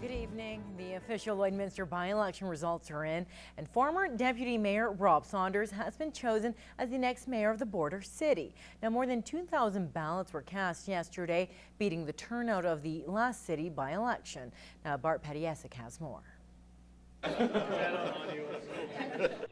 Good evening. The official Lloydminster by-election results are in, and former Deputy Mayor Rob Saunders has been chosen as the next mayor of the border city. Now, more than 2,000 ballots were cast yesterday, beating the turnout of the last city by-election. Now, Bart Petiesic has more.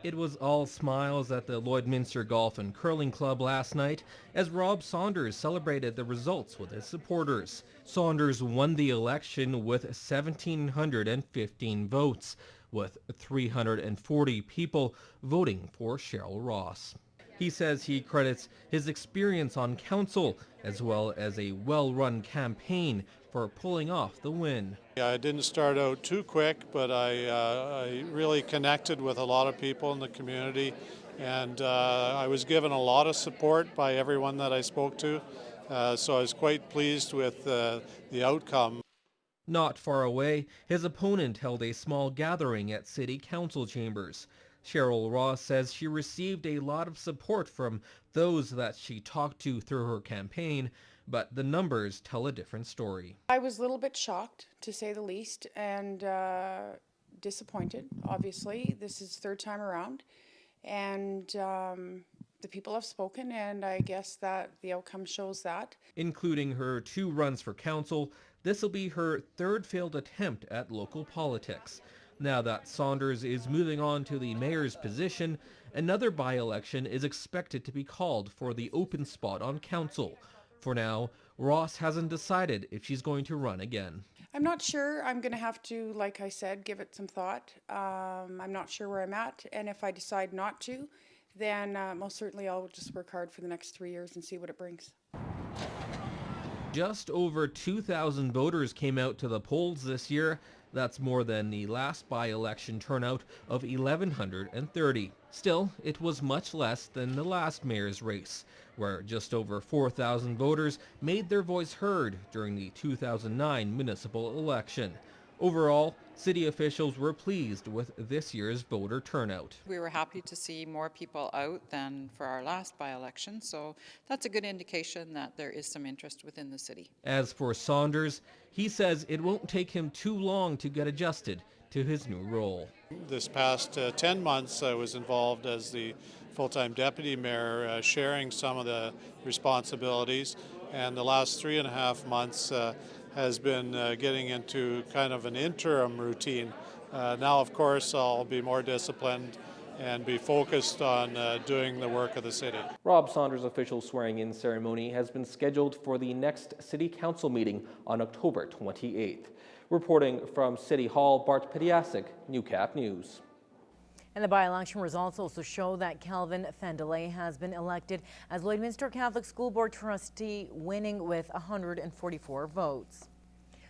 It was all smiles at the Lloydminster Golf and Curling Club last night as Rob Saunders celebrated the results with his supporters. Saunders won the election with 1,715 votes, with 340 people voting for Cheryl Ross. He says he credits his experience on council as well as a well-run campaign for pulling off the win. Yeah, I didn't start out too quick, but I really connected with a lot of people in the community, and I was given a lot of support by everyone that I spoke to, so I was quite pleased with the outcome. Not far away, his opponent held a small gathering at City Council chambers. Cheryl Ross says she received a lot of support from those that she talked to through her campaign, but the numbers tell a different story. I was a little bit shocked, to say the least, and disappointed, obviously. This is third time around, and the people have spoken, and I guess that the outcome shows that. Including her 2 runs for council, this will be her 3rd failed attempt at local politics. Now that Saunders is moving on to the mayor's position, another by-election is expected to be called for the open spot on council. For now, Ross hasn't decided if she's going to run again. I'm not sure. I'm going to have to, like I said, give it some thought. I'm not sure where I'm at, and if I decide not to, then most certainly I'll just work hard for the next 3 years and see what it brings. Just over 2,000 voters came out to the polls this year. That's more than the last by-election turnout of 1,130. Still, it was much less than the last mayor's race, where just over 4,000 voters made their voice heard during the 2009 municipal election. Overall, city officials were pleased with this year's voter turnout. We were happy to see more people out than for our last by-election, so that's a good indication that there is some interest within the city. As for Saunders, he says it won't take him too long to get adjusted to his new role. This past 10 months I was involved as the full-time deputy mayor, sharing some of the responsibilities, and the last 3.5 months has been getting into kind of an interim routine. Now, of course, I'll be more disciplined and be focused on doing the work of the city. Rob Saunders' official swearing-in ceremony has been scheduled for the next City Council meeting on October 28th. Reporting from City Hall, Bart Petiesic, Newcap News. And the by-election results also show that Kelvin Fendelay has been elected as Lloydminster Catholic School Board trustee, winning with 144 votes.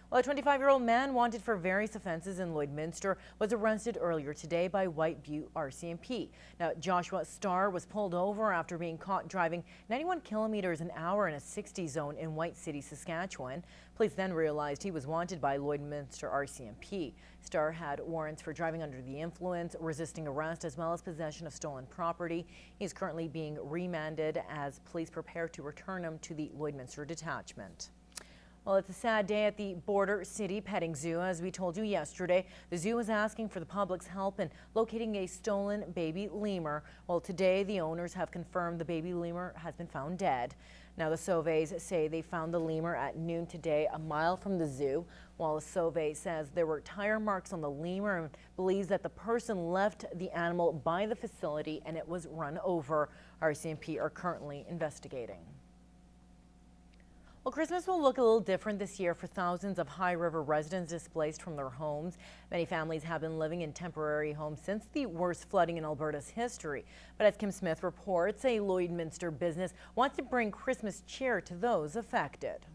Well, a 25-year-old man wanted for various offenses in Lloydminster was arrested earlier today by White Bluff RCMP. Now, Joshua Starr was pulled over after being caught driving 91 kilometers an hour in a 60 zone in White City, Saskatchewan. Police then realized he was wanted by Lloydminster RCMP. Starr had warrants for driving under the influence, resisting arrest, as well as possession of stolen property. He is currently being remanded as police prepare to return him to the Lloydminster detachment. Well, it's a sad day at the Border City Petting Zoo. As we told you yesterday, the zoo is asking for the public's help in locating a stolen baby lemur. Well, today the owners have confirmed the baby lemur has been found dead. Now, the Sauves say they found the lemur at noon today, a mile from the zoo. While the Sauve says there were tire marks on the lemur and believes that the person left the animal by the facility and it was run over. RCMP are currently investigating. Well, Christmas will look a little different this year for thousands of High River residents displaced from their homes. Many families have been living in temporary homes since the worst flooding in Alberta's history. But as Kim Smith reports, a Lloydminster business wants to bring Christmas cheer to those affected.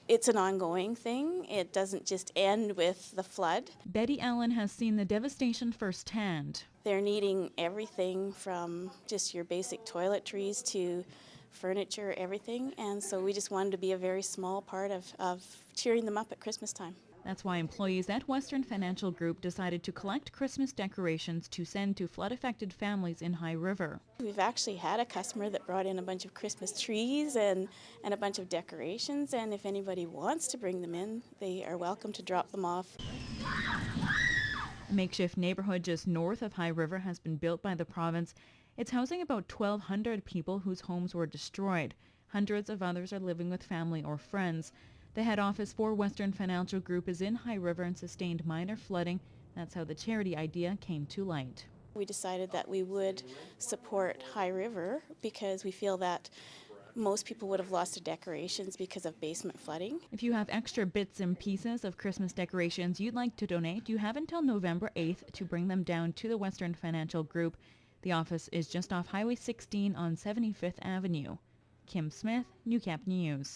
It's an ongoing thing. It doesn't just end with the flood. Betty Allen has seen the devastation firsthand. They're needing everything from just your basic toiletries to furniture, everything. And so we just wanted to be a very small part of cheering them up at Christmas time. That's why employees at Western Financial Group decided to collect Christmas decorations to send to flood-affected families in High River. We've actually had a customer that brought in a bunch of Christmas trees and a bunch of decorations, and if anybody wants to bring them in, they are welcome to drop them off. A makeshift neighborhood just north of High River has been built by the province. It's housing about 1,200 people whose homes were destroyed. Hundreds of others are living with family or friends. The head office for Western Financial Group is in High River and sustained minor flooding. That's how the charity idea came to light. We decided that we would support High River because we feel that most people would have lost their decorations because of basement flooding. If you have extra bits and pieces of Christmas decorations you'd like to donate, you have until November 8th to bring them down to the Western Financial Group. The office is just off Highway 16 on 75th Avenue. Kim Smith, Newcap News.